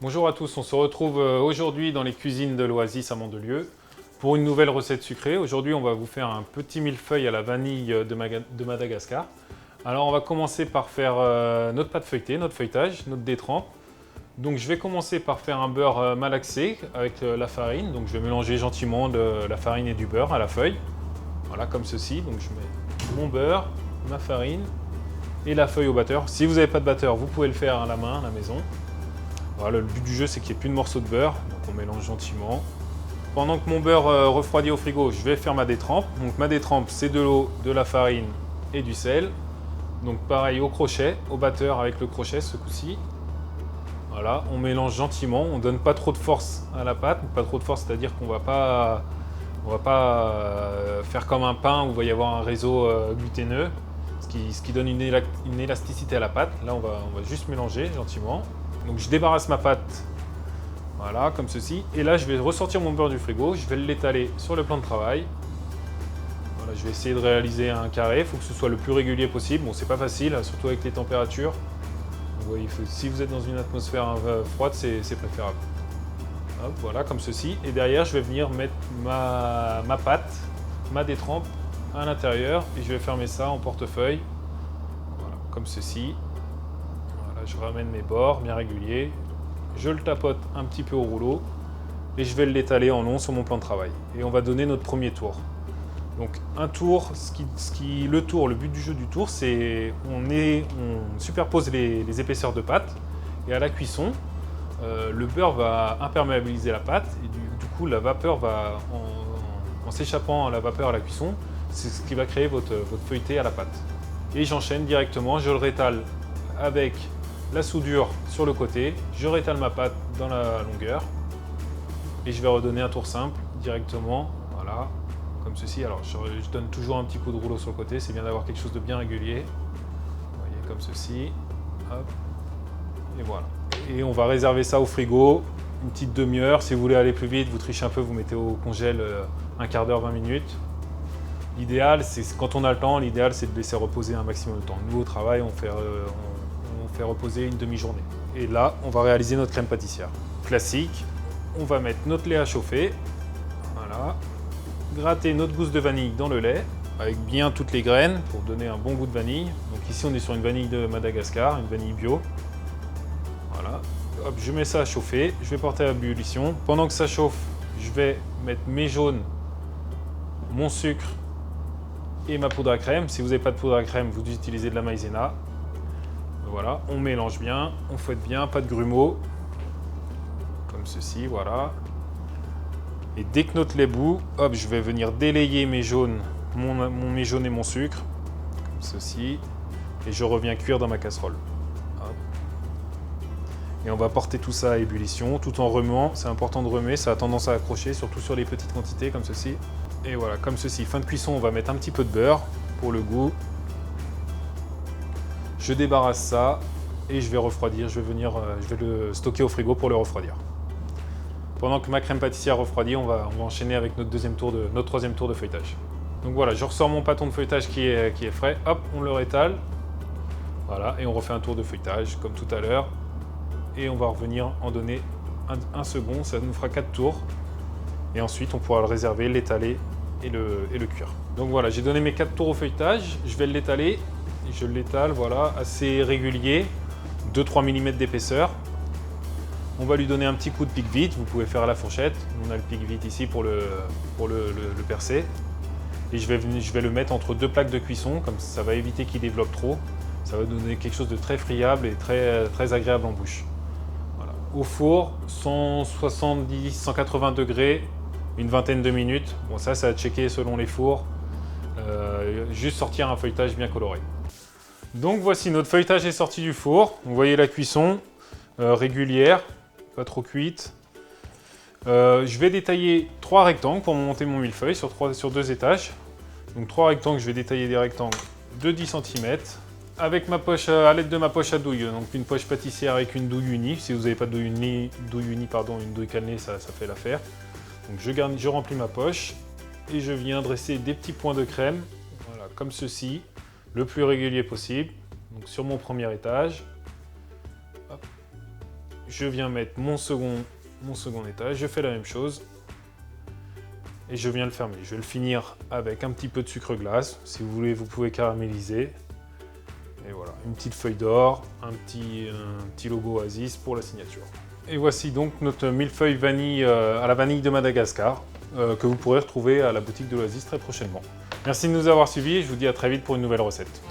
Bonjour à tous, on se retrouve aujourd'hui dans les cuisines de l'Oasis à Mandelieu pour une nouvelle recette sucrée. Aujourd'hui, on va vous faire un petit millefeuille à la vanille de Madagascar. Alors, on va commencer par faire notre pâte feuilletée, notre feuilletage, notre détrempe. Donc, je vais commencer par faire un beurre malaxé avec la farine. Donc, je vais mélanger gentiment de la farine et du beurre à la feuille. Voilà, comme ceci. Donc, je mets mon beurre, ma farine et la feuille au batteur. Si vous n'avez pas de batteur, vous pouvez le faire à la main, à la maison. Voilà, le but du jeu, c'est qu'il n'y ait plus de morceaux de beurre, donc on mélange gentiment. Pendant que mon beurre refroidit au frigo, je vais faire ma détrempe. Donc ma détrempe, c'est de l'eau, de la farine et du sel. Donc pareil au crochet, au batteur avec le crochet ce coup-ci. Voilà, on mélange gentiment, on ne donne pas trop de force à la pâte. Pas trop de force, c'est-à-dire qu'on ne va pas faire comme un pain où il va y avoir un réseau glutineux, ce qui donne une élasticité à la pâte. Là, on va juste mélanger gentiment. Donc je débarrasse ma pâte, voilà, comme ceci. Et là, je vais ressortir mon beurre du frigo, je vais l'étaler sur le plan de travail. Voilà, je vais essayer de réaliser un carré, il faut que ce soit le plus régulier possible. Bon, c'est pas facile, surtout avec les températures. Donc, ouais, si vous êtes dans une atmosphère froide, c'est préférable. Hop, voilà, comme ceci. Et derrière, je vais venir mettre ma pâte, ma détrempe à l'intérieur. Et je vais fermer ça en portefeuille, voilà, comme ceci. Je ramène mes bords bien réguliers, je le tapote un petit peu au rouleau et je vais l'étaler en long sur mon plan de travail. Et on va donner notre premier tour. Donc un tour, le but du jeu du tour, c'est on superpose les épaisseurs de pâte et à la cuisson, le beurre va imperméabiliser la pâte et du coup la vapeur va, en s'échappant à la vapeur à la cuisson, c'est ce qui va créer votre feuilleté à la pâte. Et j'enchaîne directement, je le rétale avec la soudure sur le côté, je rétale ma pâte dans la longueur et je vais redonner un tour simple directement, voilà, comme ceci. Alors je donne toujours un petit coup de rouleau sur le côté, c'est bien d'avoir quelque chose de bien régulier. Vous voyez, comme ceci, hop, et voilà. Et on va réserver ça au frigo, une petite demi-heure. Si vous voulez aller plus vite, vous trichez un peu, vous mettez au congèle un quart d'heure, 20 minutes. L'idéal, c'est quand on a le temps, l'idéal c'est de laisser reposer un maximum de temps. Nous au travail, on fait reposer une demi-journée. Et là, on va réaliser notre crème pâtissière. Classique, on va mettre notre lait à chauffer, voilà, gratter notre gousse de vanille dans le lait, avec bien toutes les graines pour donner un bon goût de vanille. Donc ici, on est sur une vanille de Madagascar, une vanille bio. Voilà, hop, je mets ça à chauffer, je vais porter à l'ébullition. Pendant que ça chauffe, je vais mettre mes jaunes, mon sucre et ma poudre à crème. Si vous n'avez pas de poudre à crème, vous utilisez de la maïzena. Voilà, on mélange bien, on fouette bien, pas de grumeaux, comme ceci, voilà. Et dès que notre lait bout, hop, je vais venir délayer mes jaunes, mes jaunes et mon sucre, comme ceci, et je reviens cuire dans ma casserole. Hop. Et on va porter tout ça à ébullition, tout en remuant. C'est important de remuer, ça a tendance à accrocher, surtout sur les petites quantités, comme ceci. Et voilà, comme ceci. Fin de cuisson, on va mettre un petit peu de beurre pour le goût. Je débarrasse ça et je vais refroidir, je vais le stocker au frigo pour le refroidir. Pendant que ma crème pâtissière refroidit, on va enchaîner avec notre troisième tour de feuilletage. Donc voilà, je ressors mon pâton de feuilletage qui est frais, hop, on le rétale. Voilà, et on refait un tour de feuilletage comme tout à l'heure. Et on va revenir en donner un second, ça nous fera 4 tours. Et ensuite, on pourra le réserver, l'étaler et le cuire. Donc voilà, j'ai donné mes 4 tours au feuilletage, je vais l'étaler. Je l'étale, voilà, assez régulier, 2-3 mm d'épaisseur. On va lui donner un petit coup de pic vite, vous pouvez faire à la fourchette. On a le pic vite ici pour le percer. Et je vais le mettre entre deux plaques de cuisson, comme ça va éviter qu'il développe trop. Ça va donner quelque chose de très friable et très agréable en bouche. Voilà. Au four, 170-180 degrés, une vingtaine de minutes. Bon, ça va checker selon les fours. Juste sortir un feuilletage bien coloré. Donc voici, notre feuilletage est sorti du four. Vous voyez la cuisson régulière, pas trop cuite. Je vais détailler 3 rectangles pour monter mon millefeuille sur 2 étages. Donc 3 rectangles, je vais détailler des rectangles de 10 cm. Avec à l'aide de ma poche à douille, donc une poche pâtissière avec une douille unie. Si vous n'avez pas de douille unie, une douille cannelée, ça fait l'affaire. Donc je remplis ma poche et je viens dresser des petits points de crème, voilà, comme ceci, le plus régulier possible. Donc sur mon premier étage, hop, je viens mettre mon second étage, je fais la même chose. Et je viens le fermer. Je vais le finir avec un petit peu de sucre glace. Si vous voulez, vous pouvez caraméliser. Et voilà, une petite feuille d'or, un petit logo Oasis pour la signature. Et voici donc notre millefeuille vanille à la vanille de Madagascar que vous pourrez retrouver à la boutique de l'Oasis très prochainement. Merci de nous avoir suivis et je vous dis à très vite pour une nouvelle recette.